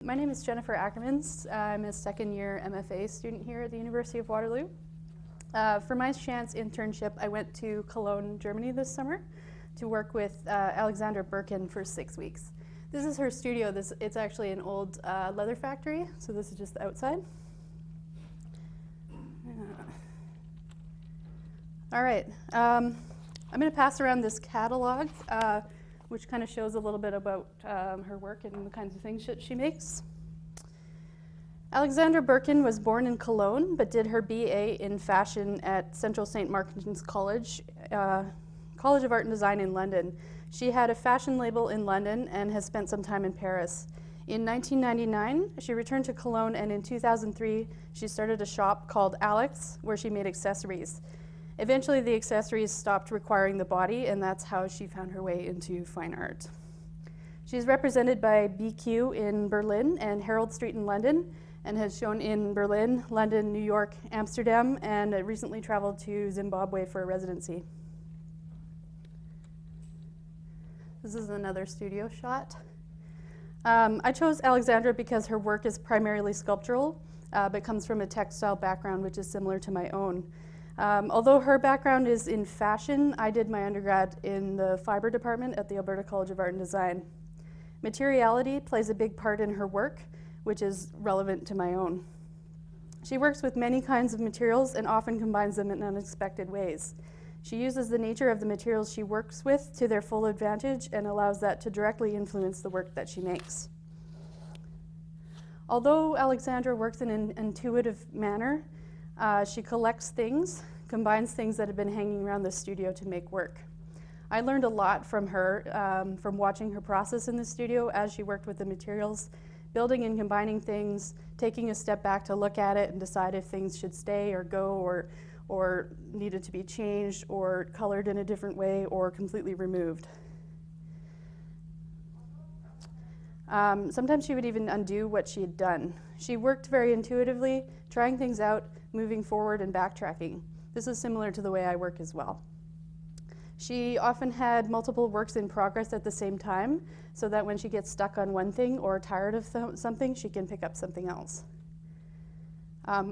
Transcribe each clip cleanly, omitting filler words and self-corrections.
My name is Jennifer Akkermans. I'm a second-year MFA student here at the University of Waterloo. For my Shantz internship, I went to Cologne, Germany this summer to work with Alexandra Birkin for 6 weeks. This is her studio. It's actually an old leather factory, so this is just the outside. All right, I'm going to pass around this catalog, which kind of shows a little bit about her work and the kinds of things she makes. Alexandra Birkin was born in Cologne, but did her BA in fashion at Central St. Martin's College, College of Art and Design in London. She had a fashion label in London and has spent some time in Paris. In 1999, she returned to Cologne, and in 2003, she started a shop called Alex, where she made accessories. Eventually, the accessories stopped requiring the body, and that's how she found her way into fine art. She's represented by BQ in Berlin and Herald Street in London, and has shown in Berlin, London, New York, Amsterdam, and recently traveled to Zimbabwe for a residency. This is another studio shot. I chose Alexandra because her work is primarily sculptural, but comes from a textile background, which is similar to my own. Although her background is in fashion, I did my undergrad in the fiber department at the Alberta College of Art and Design. Materiality plays a big part in her work, which is relevant to my own. She works with many kinds of materials and often combines them in unexpected ways. She uses the nature of the materials she works with to their full advantage and allows that to directly influence the work that she makes. Although Alexandra works in an intuitive manner, she collects things, combines things that have been hanging around the studio to make work. I learned a lot from her, from watching her process in the studio as she worked with the materials, building and combining things, taking a step back to look at it and decide if things should stay or go or needed to be changed or colored in a different way or completely removed. Sometimes she would even undo what she had done. She worked very intuitively, trying things out, moving forward and backtracking. This is similar to the way I work as well. She often had multiple works in progress at the same time, so that when she gets stuck on one thing or tired of something, she can pick up something else.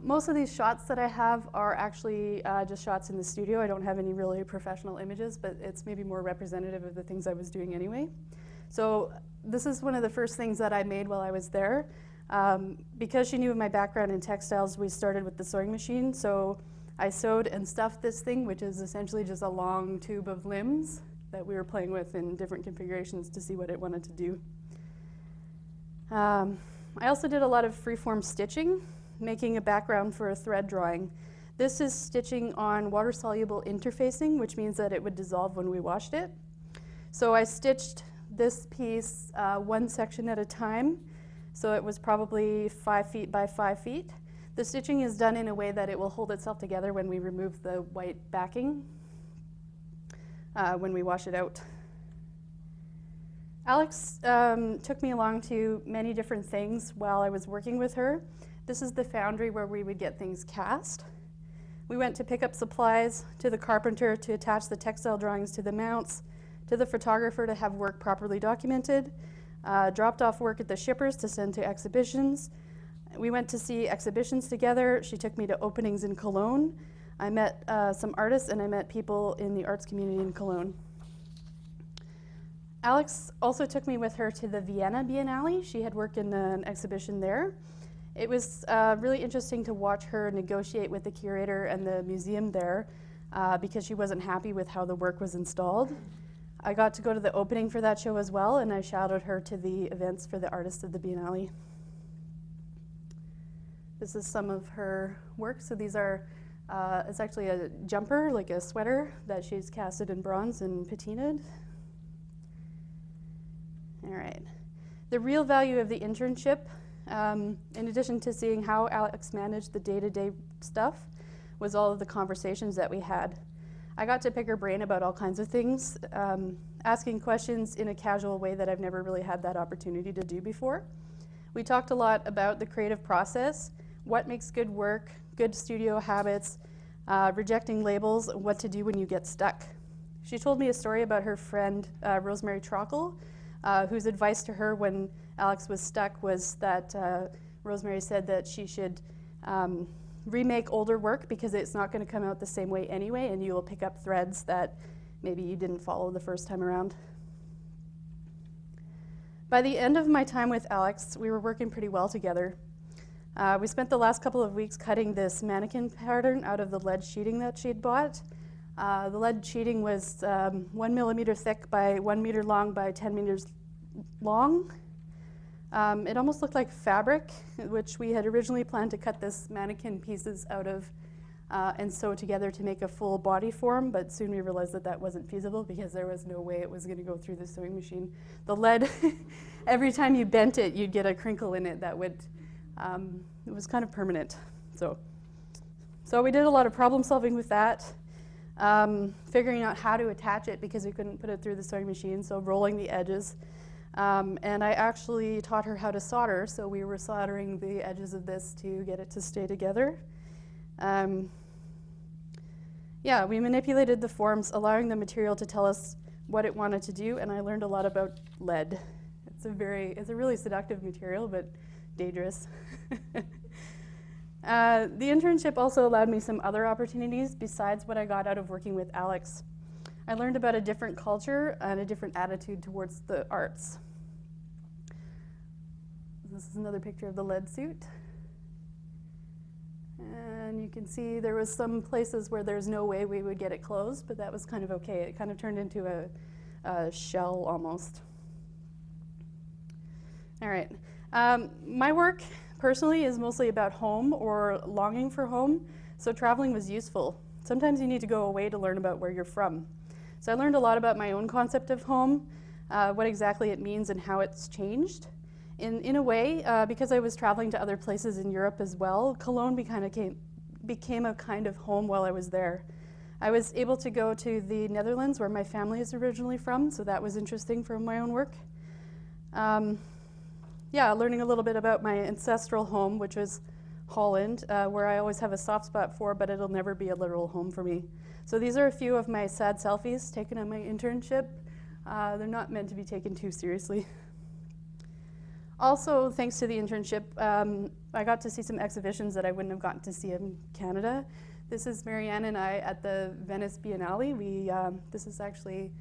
Most of these shots that I have are actually just shots in the studio. I don't have any really professional images, but it's maybe more representative of the things I was doing anyway. So this is one of the first things that I made while I was there. Because she knew my background in textiles, we started with the sewing machine. So I sewed and stuffed this thing, which is essentially just a long tube of limbs that we were playing with in different configurations to see what it wanted to do. I also did a lot of freeform stitching, making a background for a thread drawing. This is stitching on water-soluble interfacing, which means that it would dissolve when we washed it. So I stitched this piece one section at a time. So it was probably 5 feet by 5 feet. The stitching is done in a way that it will hold itself together when we remove the white backing, when we wash it out. Alex took me along to many different things while I was working with her. This is the foundry where we would get things cast. We went to pick up supplies, to the carpenter to attach the textile drawings to the mounts, to the photographer to have work properly documented, dropped off work at the shippers to send to exhibitions. We went to see exhibitions together. She took me to openings in Cologne. I met some artists and I met people in the arts community in Cologne. Alex also took me with her to the Vienna Biennale. She had worked in an exhibition there. It was really interesting to watch her negotiate with the curator and the museum there because she wasn't happy with how the work was installed. I got to go to the opening for that show as well, and I shadowed her to the events for the artists of the Biennale. This is some of her work. So these are, it's actually a jumper, like a sweater, that she's casted in bronze and patinaed. All right. The real value of the internship, in addition to seeing how Alex managed the day-to-day stuff, was all of the conversations that we had. I got to pick her brain about all kinds of things, asking questions in a casual way that I've never really had that opportunity to do before. We talked a lot about the creative process, what makes good work, good studio habits, rejecting labels, what to do when you get stuck. She told me a story about her friend, Rosemary Trockle, whose advice to her when Alex was stuck was that Rosemary said that she should remake older work because it's not going to come out the same way anyway, and you will pick up threads that maybe you didn't follow the first time around. By the end of my time with Alex, we were working pretty well together. We spent the last couple of weeks cutting this mannequin pattern out of the lead sheeting that she'd bought. The lead sheeting was 1 millimeter thick by 1 meter long by 10 meters long. It almost looked like fabric, which we had originally planned to cut this mannequin pieces out of and sew together to make a full body form, but soon we realized that that wasn't feasible because there was no way it was going to go through the sewing machine. The lead, every time you bent it, you'd get a crinkle in it that would, it was kind of permanent. So we did a lot of problem solving with that, figuring out how to attach it because we couldn't put it through the sewing machine, so rolling the edges. And I actually taught her how to solder, so we were soldering the edges of this to get it to stay together. Yeah, we manipulated the forms, allowing the material to tell us what it wanted to do, and I learned a lot about lead. It's a really seductive material, but dangerous. The internship also allowed me some other opportunities besides what I got out of working with Alex. I learned about a different culture and a different attitude towards the arts. This is another picture of the lead suit. And you can see there was some places where there's no way we would get it closed, but that was kind of okay. It kind of turned into a shell almost. All right. My work personally is mostly about home or longing for home, so traveling was useful. Sometimes you need to go away to learn about where you're from. So I learned a lot about my own concept of home, what exactly it means and how it's changed. In a way, because I was traveling to other places in Europe as well, Cologne became a kind of home while I was there. I was able to go to the Netherlands, where my family is originally from, so that was interesting for my own work. Yeah, learning a little bit about my ancestral home, which is Holland, where I always have a soft spot for, but it'll never be a literal home for me. So these are a few of my sad selfies taken on my internship. They're not meant to be taken too seriously. Also, thanks to the internship, I got to see some exhibitions that I wouldn't have gotten to see in Canada. This is Marianne and I at the Venice Biennale. This is actually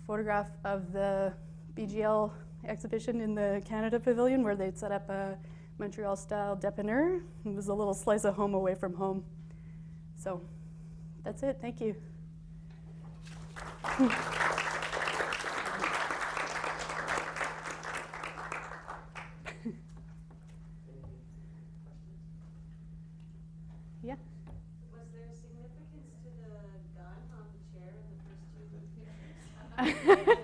a photograph of the BGL exhibition in the Canada Pavilion, where they'd set up a Montreal-style dépanneur. It was a little slice of home away from home. So that's it. Thank you. Yeah. Was there significance to the gun on the chair in the first two pictures?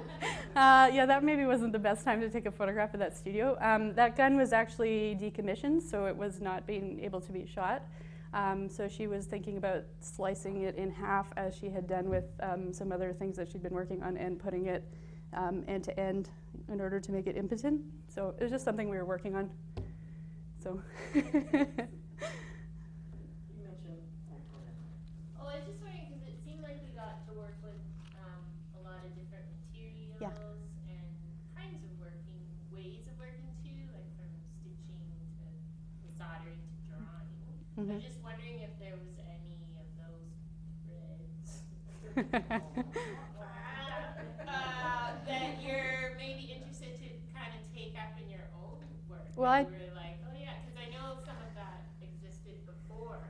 Yeah, that maybe wasn't the best time to take a photograph of that studio. That gun was actually decommissioned, so it was not being able to be shot. So she was thinking about slicing it in half, as she had done with some other things that she'd been working on, and putting it end to end in order to make it impotent. So it was just something we were working on. So. Oh, I was just wondering, because it seemed like we got to work with a lot of different materials. Yeah. And kinds of ways of working too, like from stitching to soldering to drawing. Mm-hmm. I was just wondering if there was any of those threads that you're maybe interested to kind of take up in your own work. Well, you were like, oh yeah, because I know some of that existed before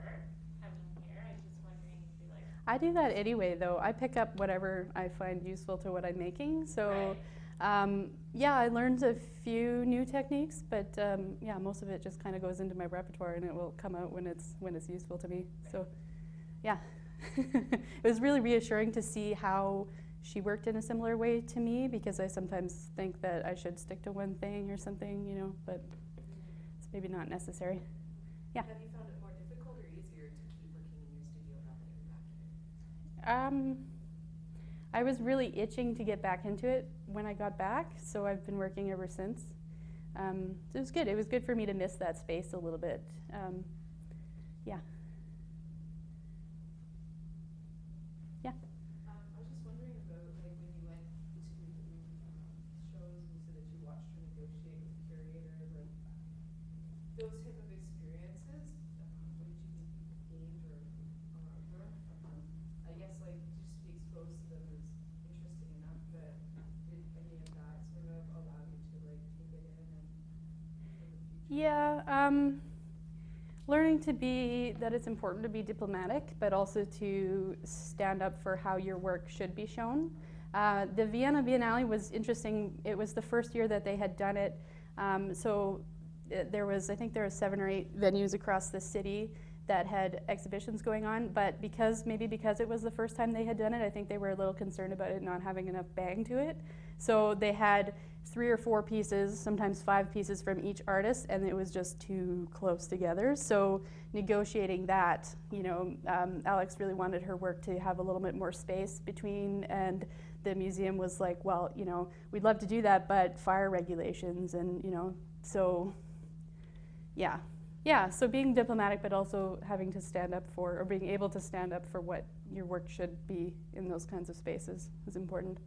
coming here. I was just wondering if you're like. I do that anyway, though. I pick up whatever I find useful to what I'm making. So, Right. yeah, I learned a few new techniques, but yeah, most of it just kind of goes into my repertoire, and it will come out when it's useful to me. So, yeah, it was really reassuring to see how she worked in a similar way to me, because I sometimes think that I should stick to one thing or something, you know, but it's maybe not necessary. Yeah. Have you found it more difficult or easier to keep working in your studio now that you're back here? I was really itching to get back into it when I got back, so I've been working ever since. So it was good. It was good for me to miss that space a little bit. Yeah. Yeah. I was just wondering about, like, when you went to shows, was it those type of experiences, what did you think you gained or learned from them? I guess like just to be exposed to them is interesting enough, but did any of that sort of allow you to like take it in and for the future? Yeah, learning that it's important to be diplomatic, but also to stand up for how your work should be shown. The Vienna Biennale was interesting. It was the first year that they had done it. I think there were 7 or 8 venues across the city that had exhibitions going on, but maybe because it was the first time they had done it, I think they were a little concerned about it not having enough bang to it. So they had 3 or 4 pieces, sometimes 5 pieces from each artist, and it was just too close together. So negotiating that, Alex really wanted her work to have a little bit more space between, and the museum was like, well, we'd love to do that, but fire regulations, and so yeah. Yeah, so being diplomatic, but also having to stand up for, or being able to stand up for what your work should be in those kinds of spaces is important.